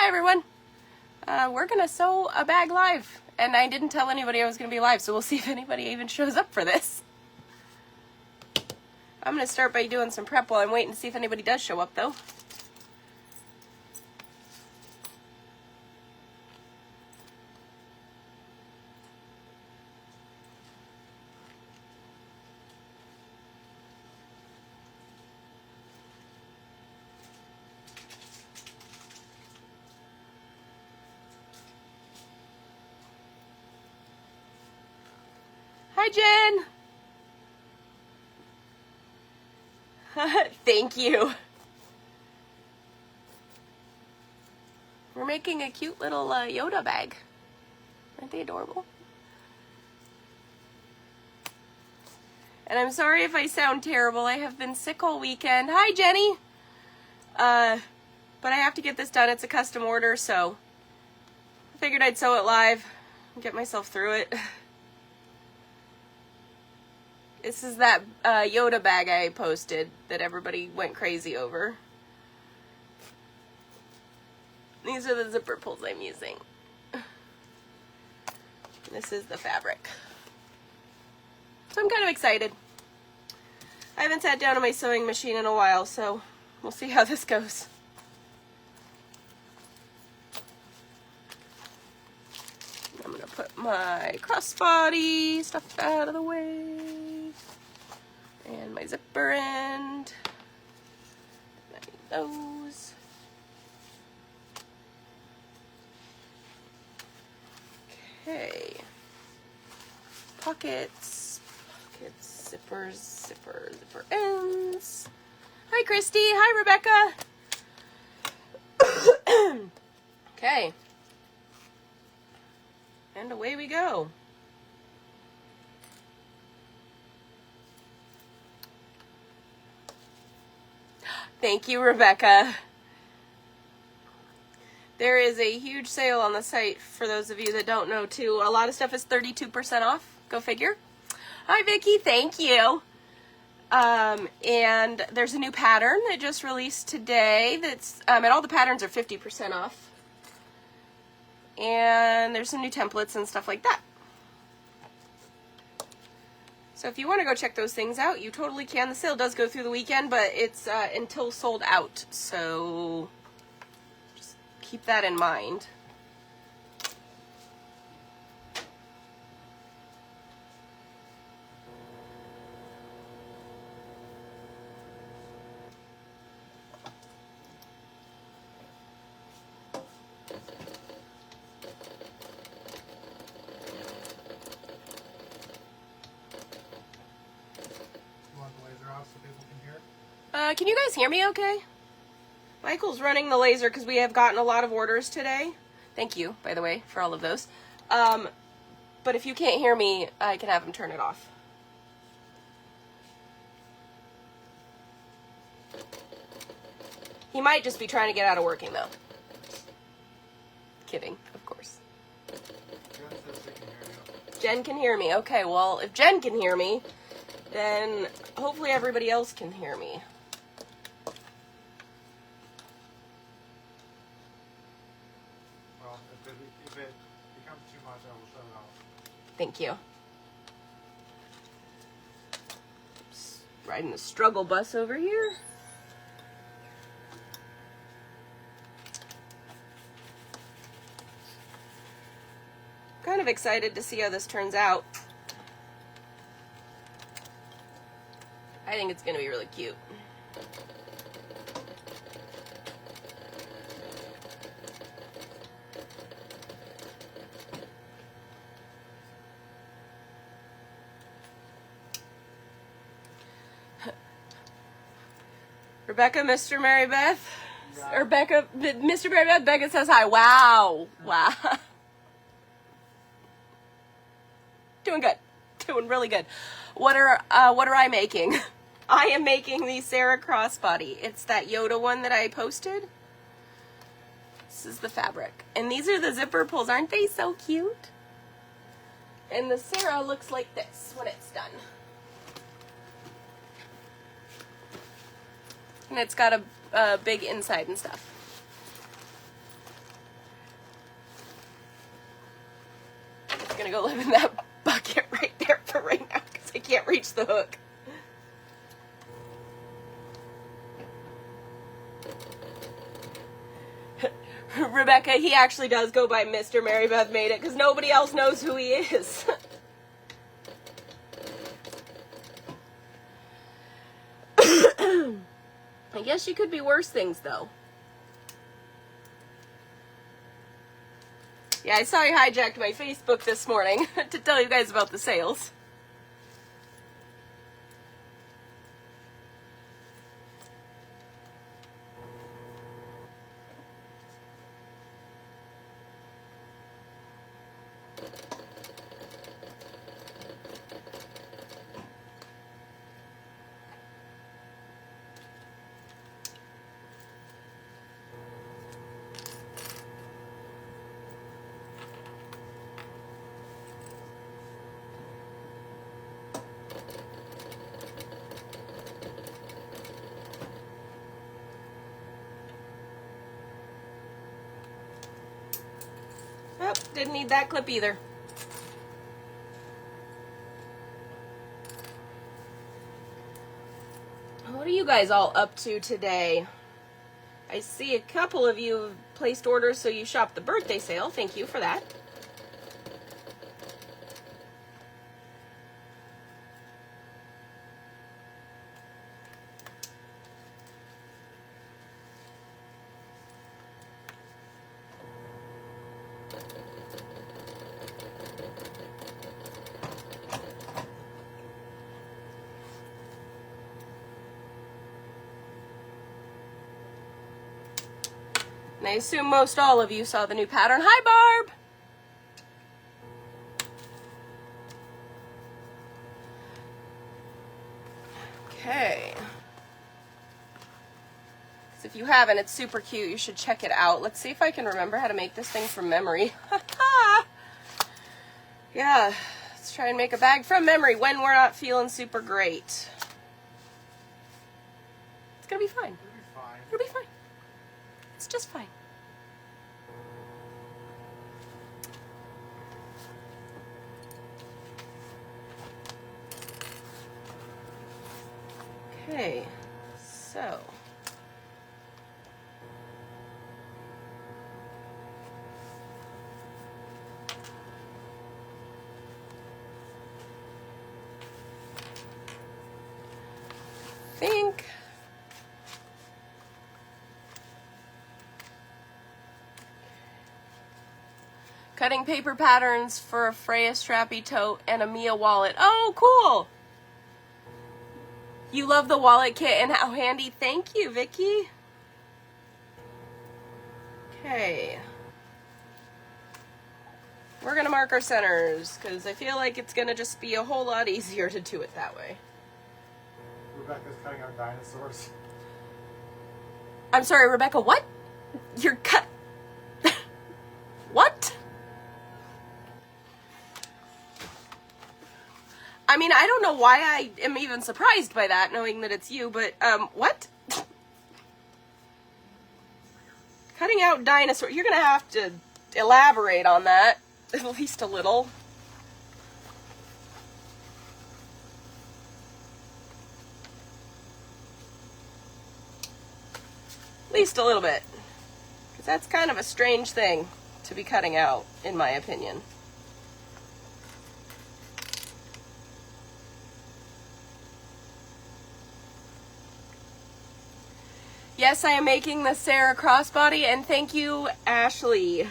Hi everyone. We're gonna sew a bag live, and I didn't tell anybody I was gonna be live, so we'll see if anybody even shows up for this. I'm gonna start by doing some prep while I'm waiting to see if anybody does show up though. Hi, Jen! Thank you. We're making a cute little Yoda bag. Aren't they adorable? And I'm sorry if I sound terrible. I have been sick all weekend. Hi, Jenny! But I have to get this done. It's a custom order, so I figured I'd sew it live and get myself through it. This is that Yoda bag I posted that everybody went crazy over. These are the zipper pulls I'm using. This is the fabric. So I'm kind of excited. I haven't sat down on my sewing machine in a while, so we'll see how this goes. I'm gonna put my crossbody stuff out of the way. And my zipper end. I need those. Okay. Pockets, zippers, zipper ends. Hi, Christy. Hi, Rebecca. Okay. And away we go. Thank you, Rebecca. There is a huge sale on the site for those of you that don't know, too. A lot of stuff is 32% off. Go figure. Hi, Vicki. Thank you. And there's a new pattern that just released today. That's and all the patterns are 50% off. And there's some new templates and stuff like that. So if you want to go check those things out, you totally can. The sale does go through the weekend, but it's until sold out. So just keep that in mind. Can you guys hear me okay? Michael's running the laser because we have gotten a lot of orders today. Thank you, by the way, for all of those. But if you can't hear me, I can have him turn it off. He might just be trying to get out of working, though. Kidding, of course. Jen can hear me. Okay, well, if Jen can hear me, then hopefully everybody else can hear me. If it becomes too much, I will shut it off. Thank you. Oops. Riding the struggle bus over here. Kind of excited to see how this turns out. I think it's going to be really cute. Rebecca, Mr. Mary Beth, yeah. Or Becca, Mr. Mary Beth, Becca says hi. Wow. Wow. Doing good. Doing really good. What are I making? I am making the Sarah Crossbody. It's that Yoda one that I posted. This is the fabric. And these are the zipper pulls. Aren't they so cute? And the Sarah looks like this when it's done. And it's got a big inside and stuff. gonna go live in that bucket right there for right now because I can't reach the hook. Rebecca, he actually does go by Mr. Mary Beth Made It because nobody else knows who he is. I guess you could be worse things, though. Yeah, I saw you hijacked my Facebook this morning to tell you guys about the sales. Oh, didn't need that clip either. What are you guys all up to today? I see a couple of you have placed orders, so you shopped the birthday sale. Thank you for that. And I assume most all of you saw the new pattern. Hi, Barb! Okay. So if you haven't, it's super cute. You should check it out. Let's see if I can remember how to make this thing from memory. Yeah, let's try and make a bag from memory when we're not feeling super great. It's gonna be fine. It'll be fine. It's just fine. Okay, so think cutting paper patterns for a Freya strappy tote and a Mia wallet. Oh, cool! You love the wallet kit and how handy. Thank you, Vicky. Okay. We're gonna mark our centers because I feel like it's gonna just be a whole lot easier to do it that way. Rebecca's cutting out dinosaurs. I'm sorry, Rebecca, what? You're cut... What? I mean, I don't know why I am even surprised by that, knowing that it's you, but, what? Cutting out dinosaur. You're gonna have to elaborate on that, at least a little. At least a little bit. Because that's kind of a strange thing to be cutting out, in my opinion. Yes, I am making the Sarah crossbody, and thank you, Ashley.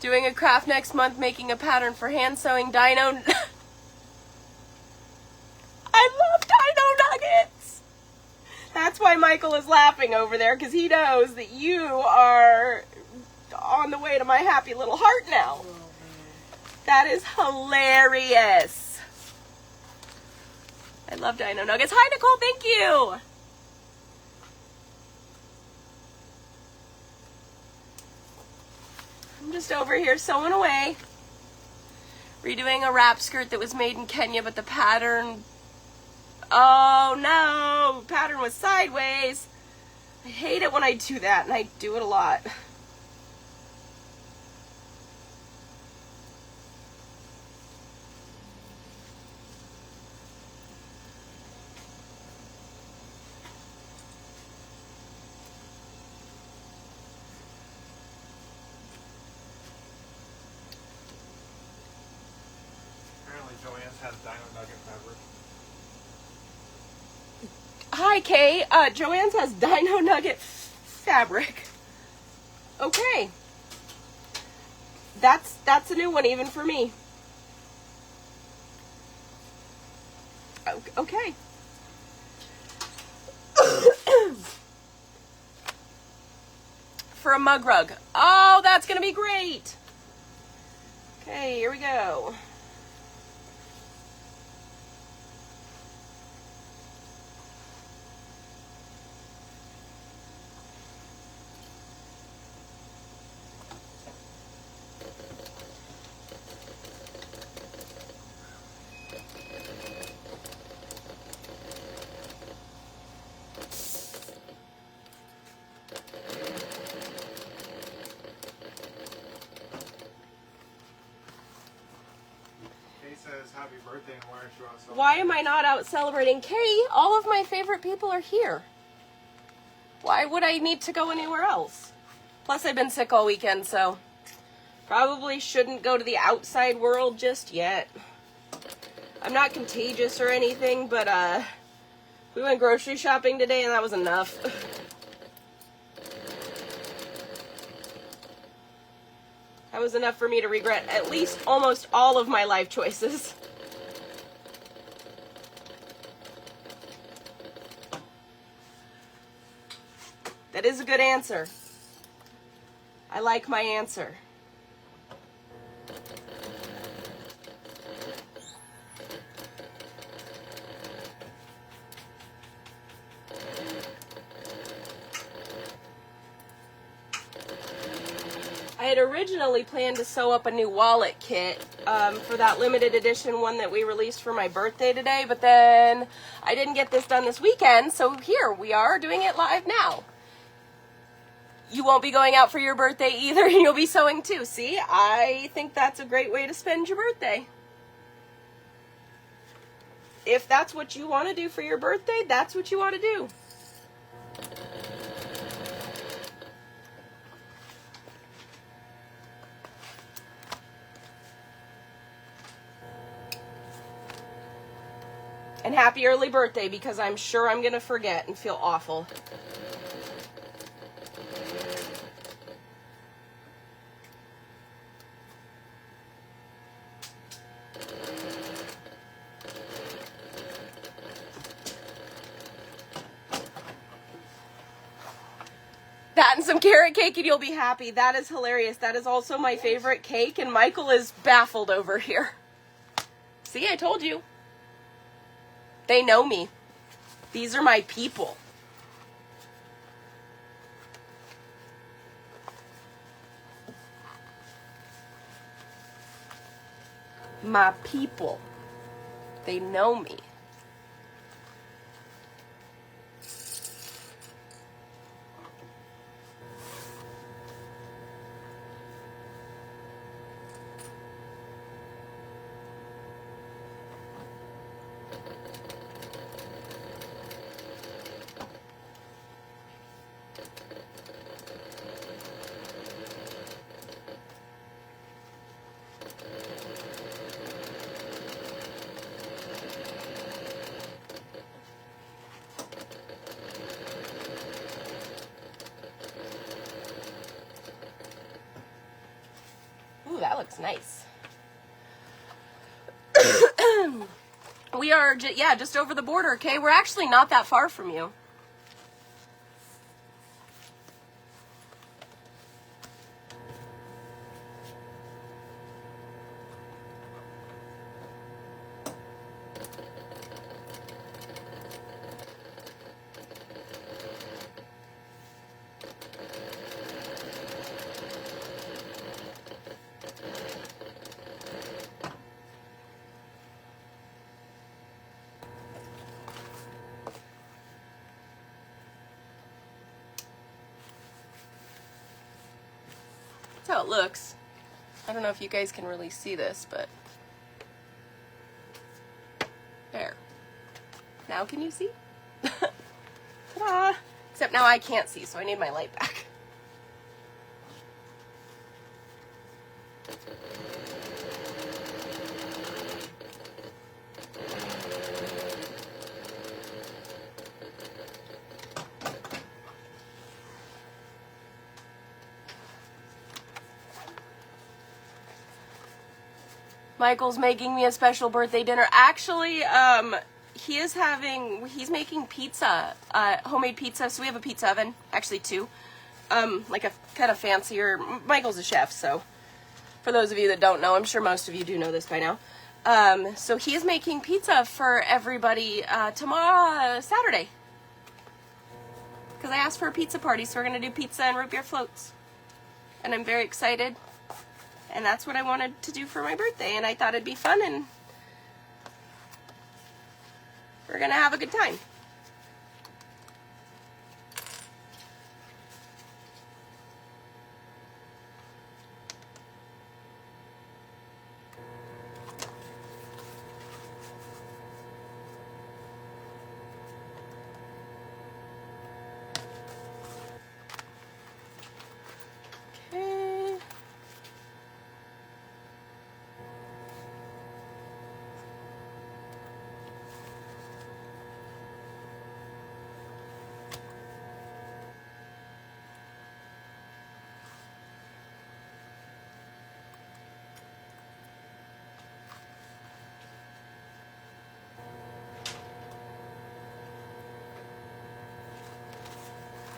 Doing a craft next month, making a pattern for hand sewing dino... I love dino nuggets! That's why Michael is laughing over there, because he knows that you are on the way to my happy little heart now. That is hilarious. I love dino nuggets. Hi, Nicole, thank you! I'm just over here sewing away. Redoing a wrap skirt that was made in Kenya, but the pattern... Oh no! Pattern was sideways. I hate it when I do that, and I do it a lot. Joanne's has Dino Nugget fabric. Hi, Kay. Joanne's has Dino Nugget fabric. Okay. That's a new one even for me. Okay. For a mug rug. Oh, that's gonna be great. Okay, here we go. Says happy birthday and why aren't you out celebrating? Why am I not out celebrating? Kay, all of my favorite people are here. Why would I need to go anywhere else? Plus, I've been sick all weekend, so probably shouldn't go to the outside world just yet. I'm not contagious or anything, but we went grocery shopping today and that was enough. That was enough for me to regret at least almost all of my life choices. That is a good answer. I like my answer. I had originally planned to sew up a new wallet kit for that limited edition one that we released for my birthday today, but then I didn't get this done this weekend, so here we are doing it live now. You won't be going out for your birthday either, and you'll be sewing too. See, I think that's a great way to spend your birthday. If that's what you want to do for your birthday, that's what you want to do. And happy early birthday, because I'm sure I'm going to forget and feel awful. That and some carrot cake and you'll be happy. That is hilarious. That is also my favorite cake, and Michael is baffled over here. See, I told you. They know me. These are my people. My people. They know me. That looks nice. We are, just over the border, okay? We're actually not that far from you. how it looks. I don't know if you guys can really see this, but there. Now can you see? Ta-da! Except now I can't see, so I need my light back. Michael's making me a special birthday dinner. Actually, he's making pizza, homemade pizza. So we have a pizza oven, actually two, like a kind of fancier. Michael's a chef, so for those of you that don't know, I'm sure most of you do know this by now. So he is making pizza for everybody tomorrow, Saturday, because I asked for a pizza party, so we're gonna do pizza and root beer floats, and I'm very excited. And that's what I wanted to do for my birthday, and I thought it'd be fun, and we're gonna have a good time. Okay.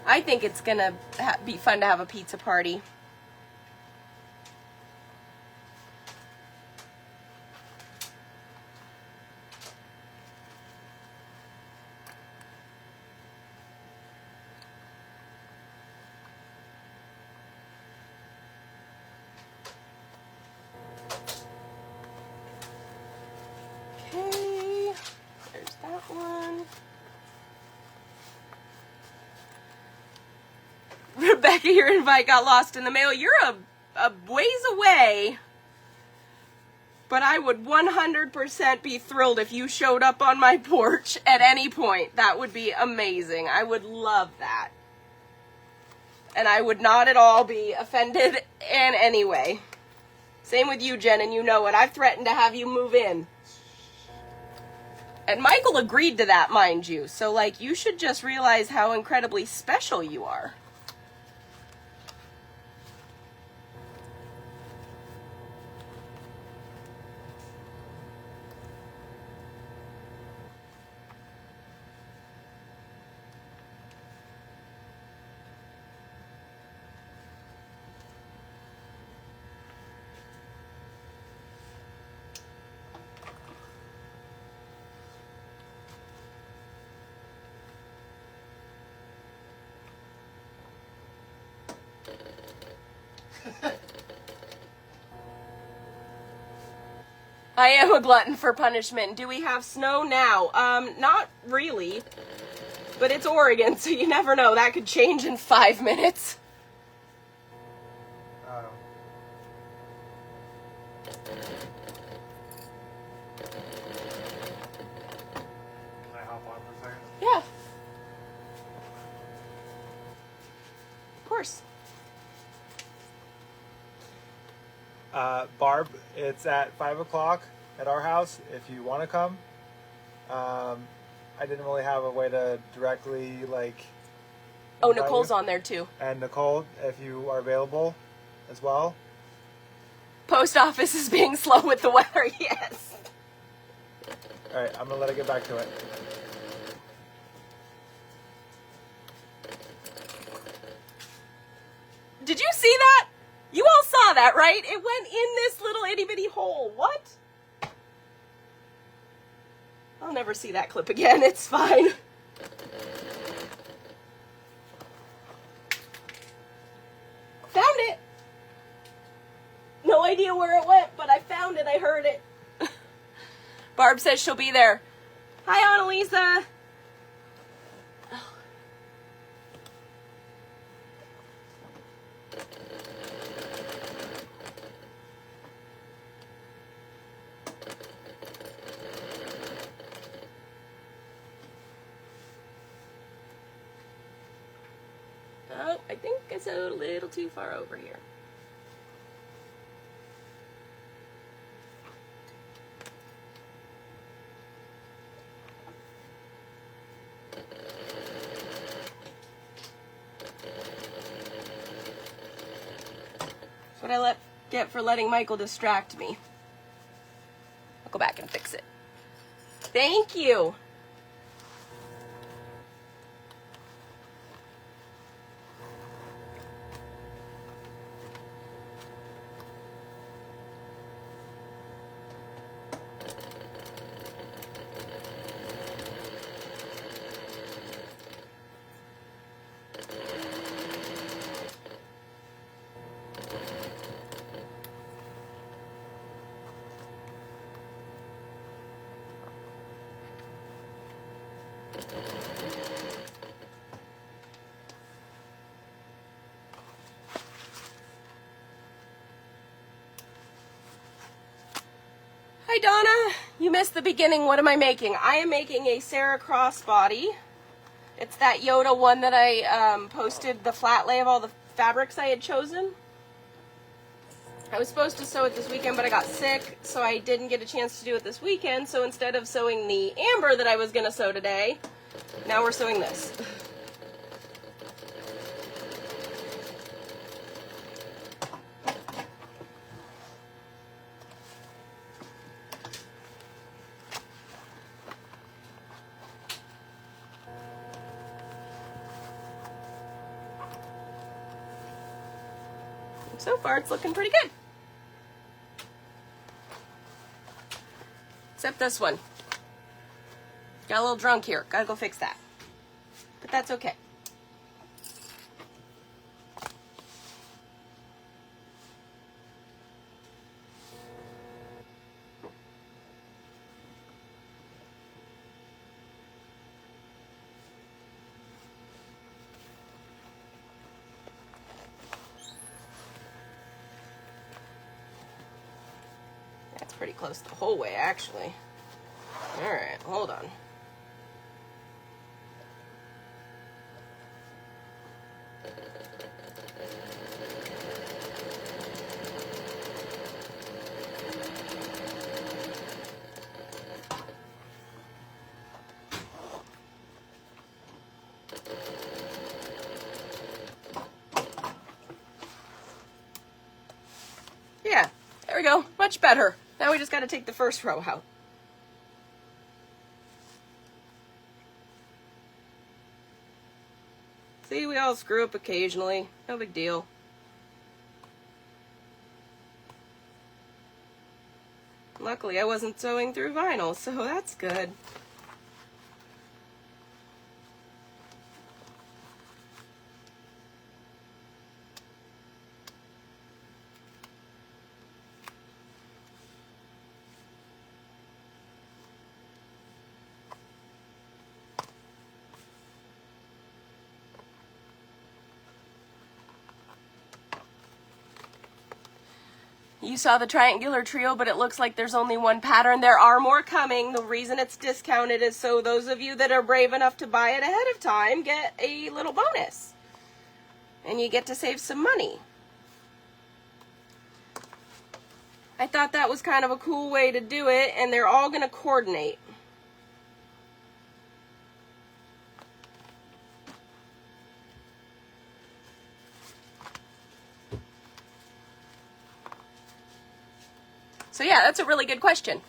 I think it's gonna be fun to have a pizza party. Okay, there's that one. Rebecca, your invite got lost in the mail. You're a ways away, but I would 100% be thrilled if you showed up on my porch at any point. That would be amazing. I would love that. And I would not at all be offended in any way. Same with you, Jen, and you know it. I've threatened to have you move in. And Michael agreed to that, mind you. So, like, you should just realize how incredibly special you are. I am a glutton for punishment. Do we have snow now? Not really. But it's Oregon, so you never know. That could change in 5 minutes. Can I hop on for a second? Yeah. Of course. Barb, it's at 5 o'clock at our house if you want to come. I didn't really have a way to directly, like... Oh, Nicole's on there too. And Nicole, if you are available as well. Post office is being slow with the weather, yes. Alright, I'm going to let it get back to it. Did you see that? You all saw that, right? It went in this little itty-bitty hole. What? I'll never see that clip again. It's fine. Found it. No idea where it went, but I found it. I heard it. Barb says she'll be there. Hi, Annalisa. Oh, I think I sewed a little too far over here. That's what I get for letting Michael distract me. I'll go back and fix it. Thank you. Hi Donna, you missed the beginning. What am I making? I am making a Sarah Crossbody. It's that Yoda one that I posted the flat lay of all the fabrics I had chosen. I was supposed to sew it this weekend, but I got sick, so I didn't get a chance to do it this weekend. So instead of sewing the amber that I was going to sew today, now we're sewing this. So far, it's looking pretty good. Except this one. Got a little drunk here. Gotta go fix that. But that's okay. That's pretty close the whole way, actually. Alright, hold on. Yeah, there we go. Much better. Now we just got to take the first row out. See, we all screw up occasionally. No big deal. Luckily, I wasn't sewing through vinyl, so that's good. You saw the triangular trio, but it looks like there's only one pattern. There are more coming. The reason it's discounted is so those of you that are brave enough to buy it ahead of time get a little bonus. And you get to save some money. I thought that was kind of a cool way to do it, and they're all going to coordinate. So yeah, that's a really good question.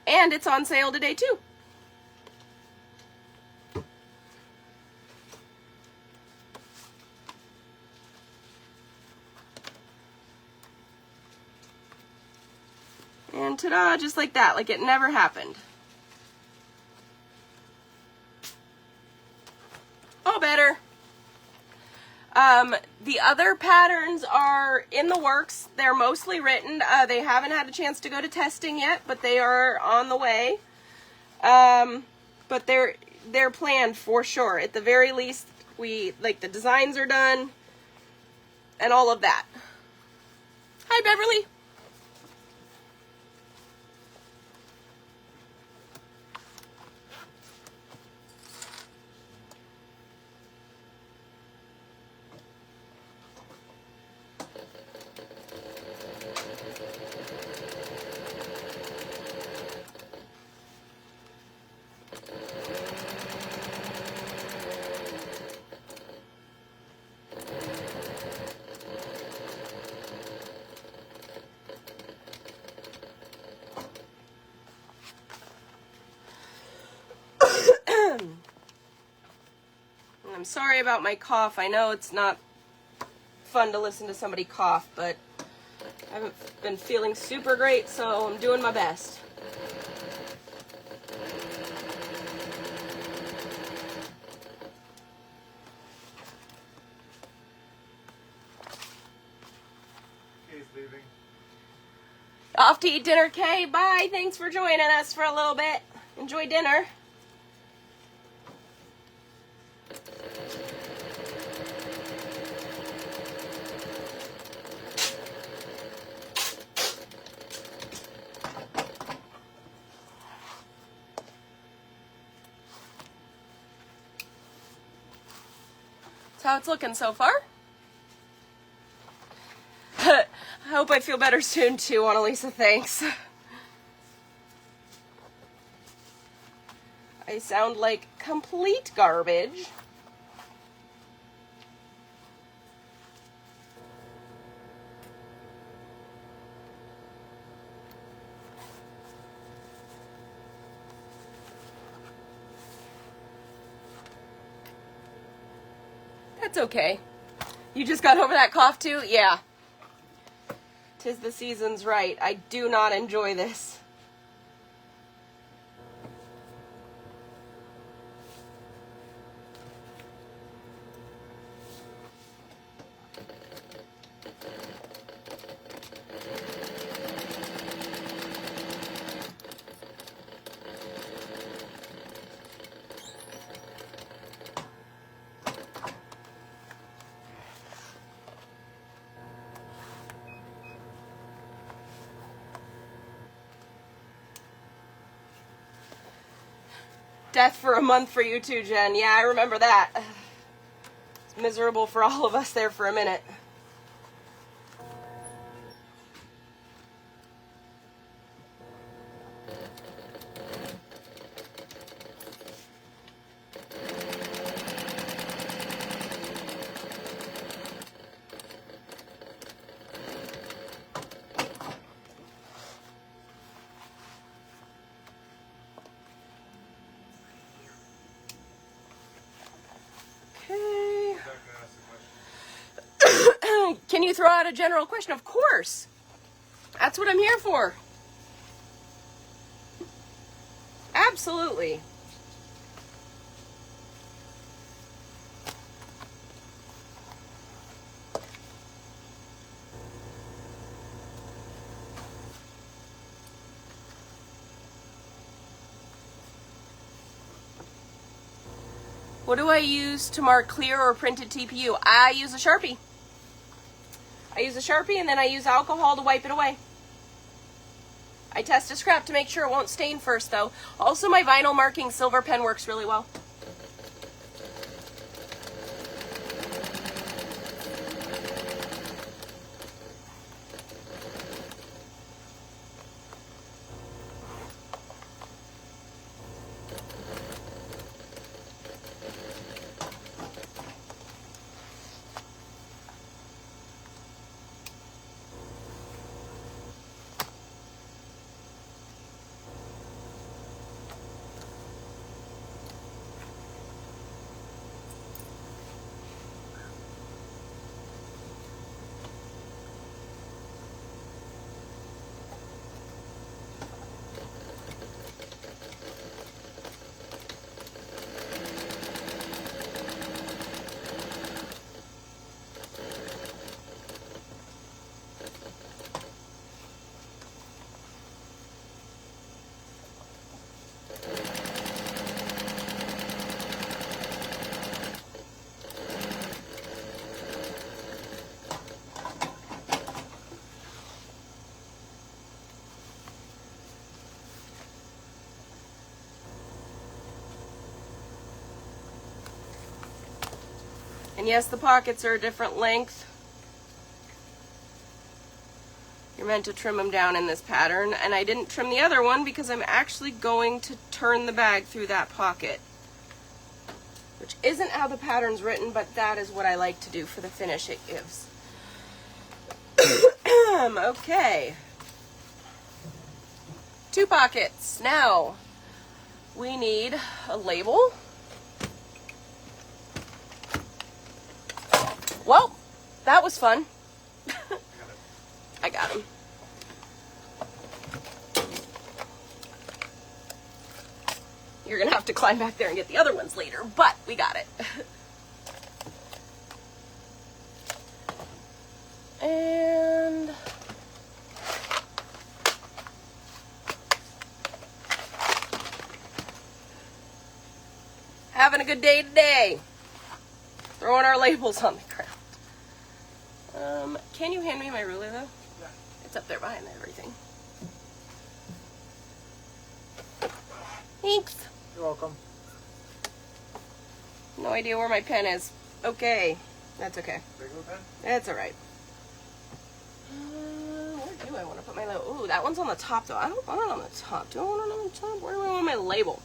And it's on sale today too. And ta-da, just like that, like it never happened. All better. The other patterns are in the works. They're mostly written. They haven't had a chance to go to testing yet, but they are on the way. But they're planned for sure. At the very least, the designs are done and all of that. Hi, Beverly. I'm sorry about my cough. I know it's not fun to listen to somebody cough, but I haven't been feeling super great, so I'm doing my best. Kay's leaving. Off to eat dinner, Kay. Bye. Thanks for joining us for a little bit. Enjoy dinner. How it's looking so far. I hope I feel better soon too, Annalisa, thanks. I sound like complete garbage. That's okay. You just got over that cough too? Yeah. 'Tis the season's right. I do not enjoy this. Death for a month for you too, Jen. Yeah, I remember that. It's miserable for all of us there for a minute. Can you throw out a general question? Of course. That's what I'm here for. Absolutely. What do I use to mark clear or printed TPU? I use a Sharpie. I use a Sharpie and then I use alcohol to wipe it away. I test a scrap to make sure it won't stain first though. Also my vinyl marking silver pen works really well. And yes, the pockets are a different length. You're meant to trim them down in this pattern, and I didn't trim the other one because I'm actually going to turn the bag through that pocket, which isn't how the pattern's written, but that is what I like to do for the finish it gives. Okay. 2 pockets. Now, we need a label. Well, that was fun. I got him. You're gonna have to climb back there and get the other ones later, but we got it. And having a good day today. Throwing our labels on the ground. Can you hand me my ruler though? Yeah. It's up there behind everything. Thanks. You're welcome. No idea where my pen is. Okay. That's okay. Regular pen? That's alright. Where do I want to put my label? Ooh, that one's on the top though. I don't want it on the top. Do I want it on the top? Where do I want my label?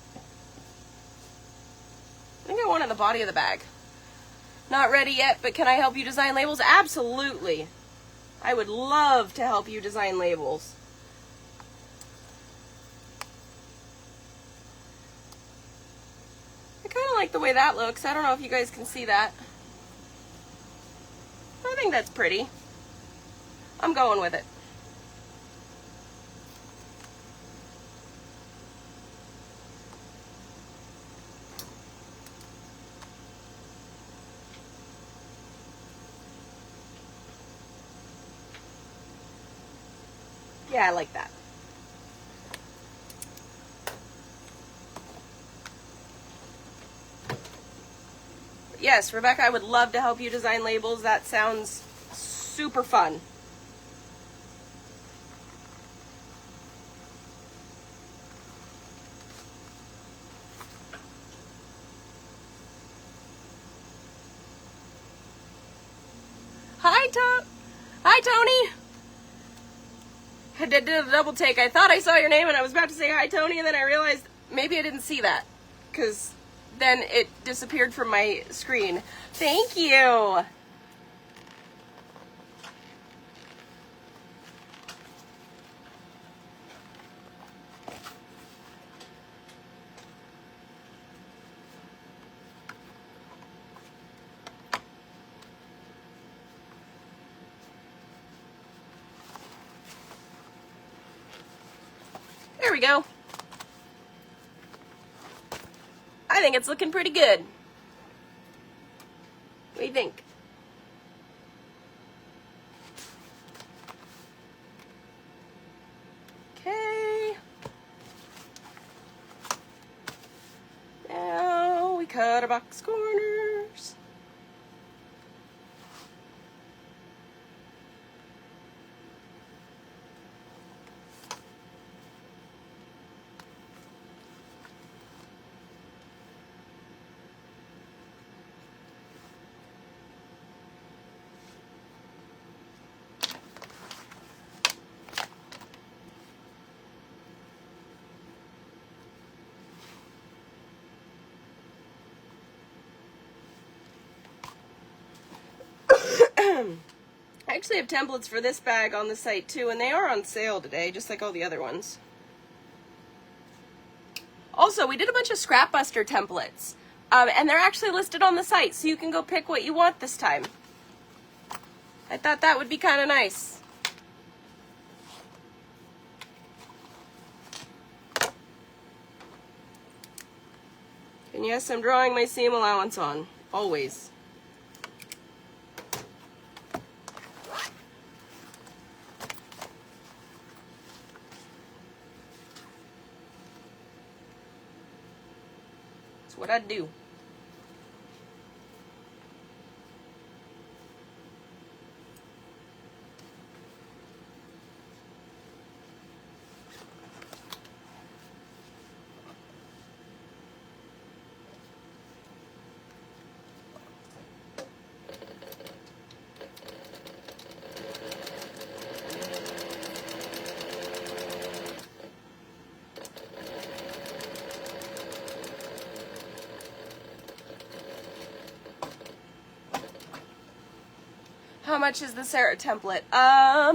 I think I want it in the body of the bag. Not ready yet, but can I help you design labels? Absolutely. I would love to help you design labels. I kind of like the way that looks. I don't know if you guys can see that. I think that's pretty. I'm going with it. Yeah, I like that. Yes, Rebecca, I would love to help you design labels. That sounds super fun. Hi, Tony. I did a double take. I thought I saw your name and I was about to say hi, Tony, and then I realized maybe I didn't see that because then it disappeared from my screen. Thank you. There we go. I think it's looking pretty good. What do you think? Okay. Now we cut our box corners. I actually have templates for this bag on the site too, and they are on sale today, just like all the other ones. Also, we did a bunch of Scrapbuster templates, and they're actually listed on the site, so you can go pick what you want this time. I thought that would be kind of nice. And yes, I'm drawing my seam allowance on, always. That's what I do. How much is the Sarah template? I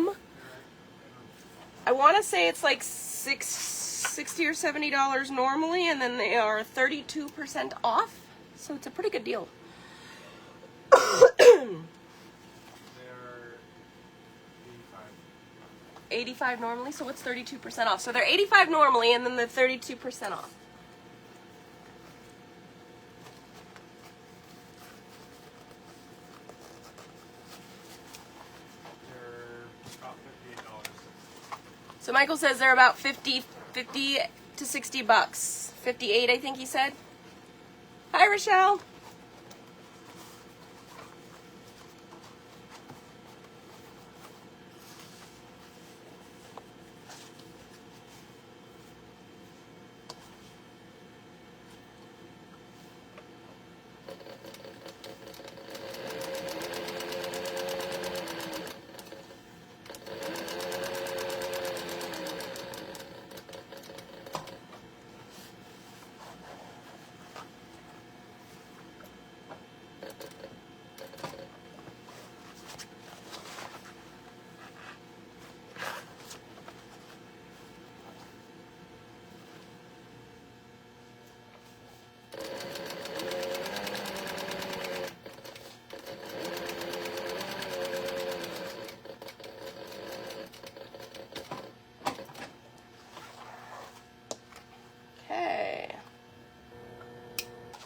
want to say it's like $60 or $70 normally, and then they are 32% off. So it's a pretty good deal. 85 normally, so what's 32% off? So they're 85 normally, and then they're 32% off. They're about $58. So Michael says they're about 50 to 60 bucks. 58, I think he said. Hi, Rochelle.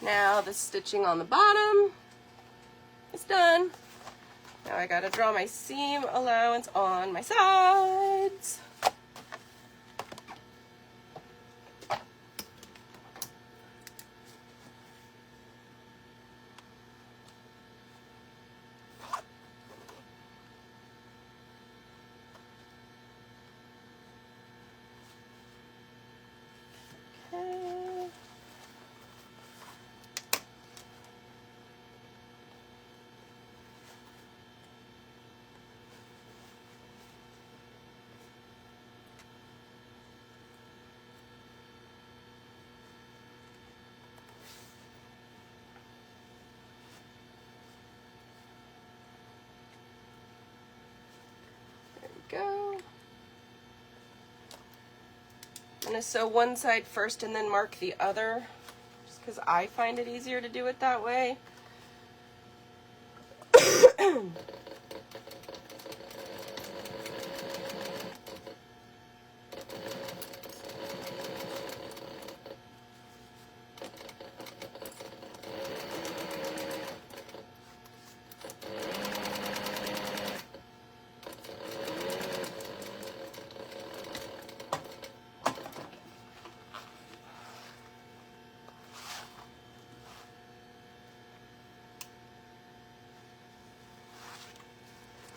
Now the stitching on the bottom is done. Now I gotta draw my seam allowance on my sides. Go. I'm going to sew one side first and then mark the other, just because I find it easier to do it that way.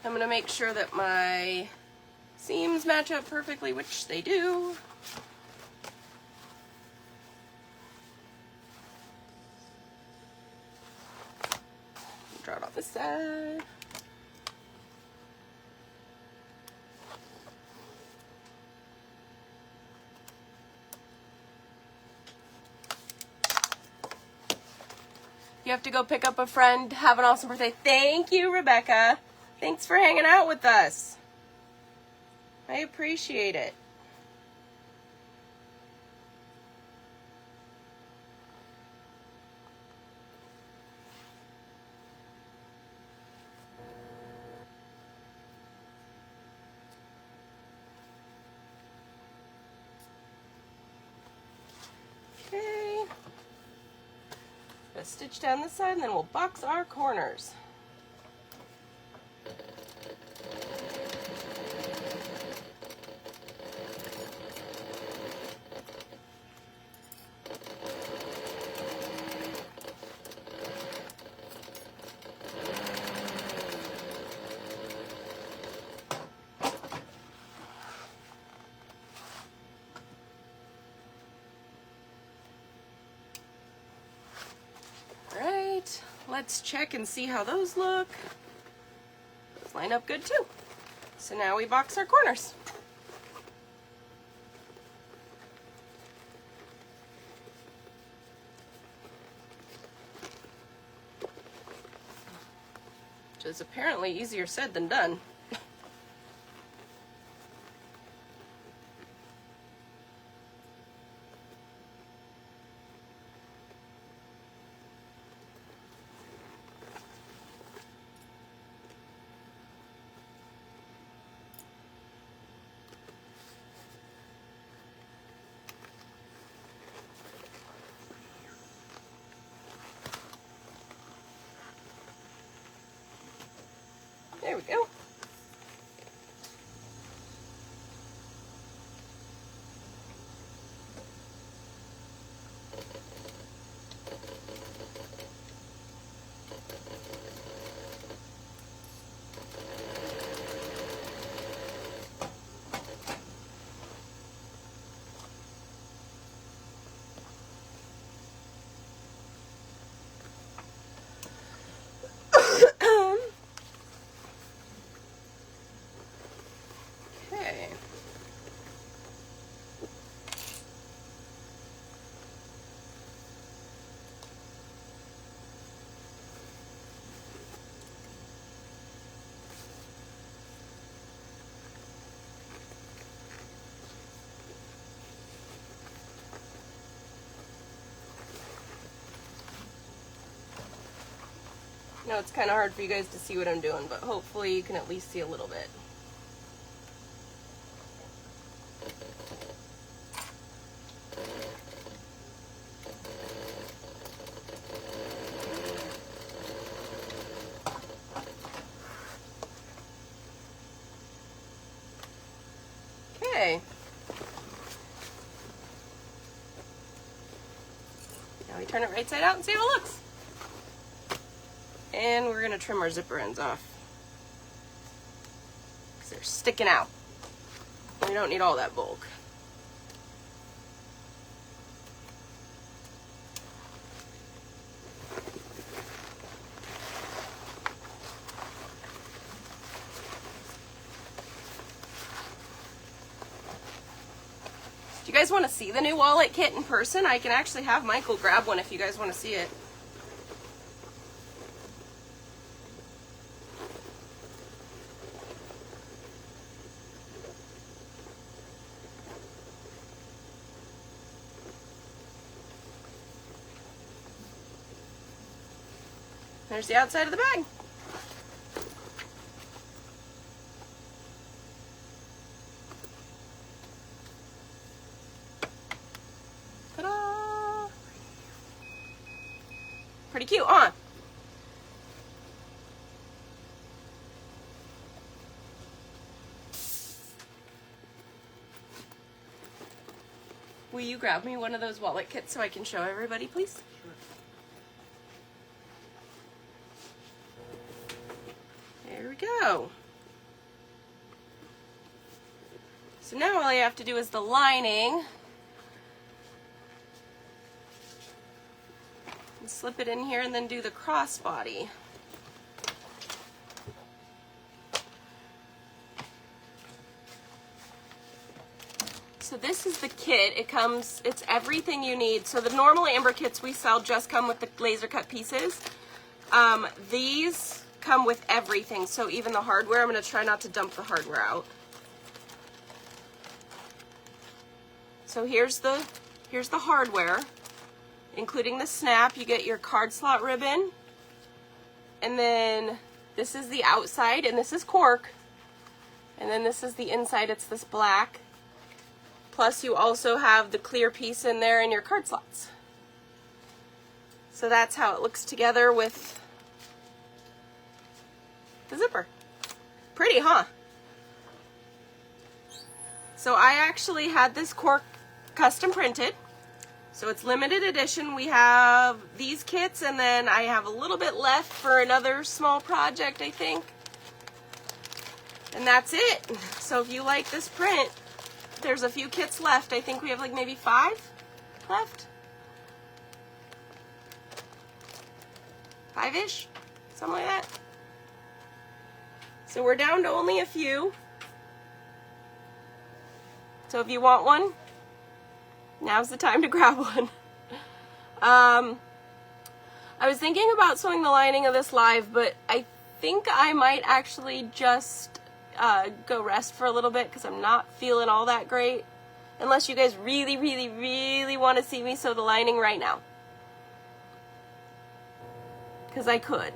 I'm going to make sure that my seams match up perfectly, which they do. Draw it off this side. You have to go pick up a friend. Have an awesome birthday. Thank you, Rebecca. Thanks for hanging out with us. I appreciate it. Okay. Let's stitch down this side and then we'll box our corners. Let's check and see how those look. Those line up good too. So now we box our corners. Which is apparently easier said than done. know it's kind of hard for you guys to see what I'm doing, but hopefully you can at least see a little bit. Okay. Now we turn it right side out and see how it looks. And we're going to trim our zipper ends off, because they're sticking out. We don't need all that bulk. Do you guys want to see the new wallet kit in person? I can actually have Michael grab one if you guys want to see it. There's the outside of the bag. Ta-da! Pretty cute, huh? Will you grab me one of those wallet kits so I can show everybody, please? There we go. So now all I have to do is the lining. And slip it in here and then do the crossbody. So this is the kit. It's everything you need. So the normal amber kits we sell just come with the laser cut pieces. These come with everything, so even the hardware. I'm going to try not to dump the hardware out. So here's the hardware, including the snap. You get your card slot ribbon, and then this is the outside, and this is cork, and then this is the inside. It's this black, plus you also have the clear piece in there and your card slots. So that's how it looks together with the zipper. Pretty, huh? So I actually had this cork custom printed. So it's limited edition. We have these kits, and then I have a little bit left for another small project, I think. And that's it. So if you like this print, there's a few kits left. I think we have like maybe 5 left. 5-ish, something like that. So we're down to only a few. So if you want one, now's the time to grab one. I was thinking about sewing the lining of this live, but I think I might actually just go rest for a little bit because I'm not feeling all that great. Unless you guys really, really, really want to see me sew the lining right now. Because I could.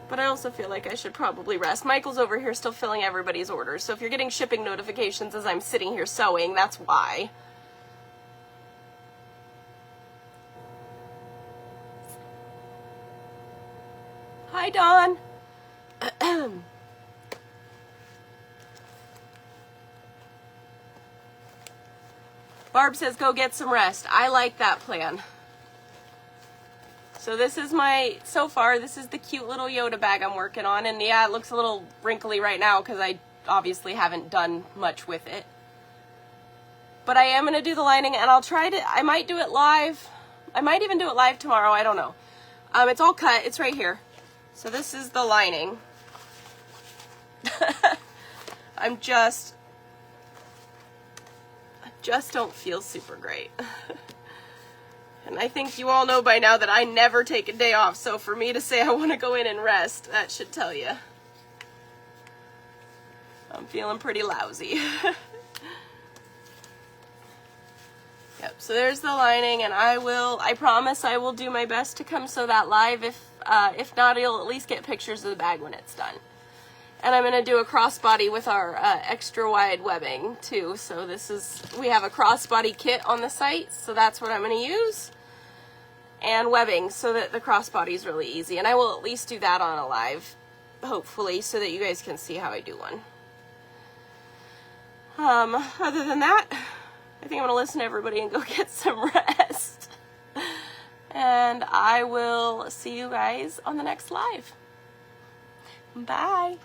But I also feel like I should probably rest. Michael's over here still filling everybody's orders, so if you're getting shipping notifications as I'm sitting here sewing, that's why. Hi, Dawn. Barb says go get some rest. I like that plan. So this is so far, this is the cute little Yoda bag I'm working on. And yeah, it looks a little wrinkly right now because I obviously haven't done much with it. But I am going to do the lining, and I might do it live. I might even do it live tomorrow, I don't know. It's all cut, it's right here. So this is the lining. I just don't feel super great. And I think you all know by now that I never take a day off, so for me to say I want to go in and rest, that should tell you. I'm feeling pretty lousy. Yep, so there's the lining, and I promise I will do my best to come sew that live If not, you'll at least get pictures of the bag when it's done. And I'm going to do a crossbody with our extra wide webbing too. So we have a crossbody kit on the site, so that's what I'm going to use. And webbing, so that the crossbody is really easy. And I will at least do that on a live, hopefully, so that you guys can see how I do one. Other than that, I think I'm going to listen to everybody and go get some rest. And I will see you guys on the next live. Bye.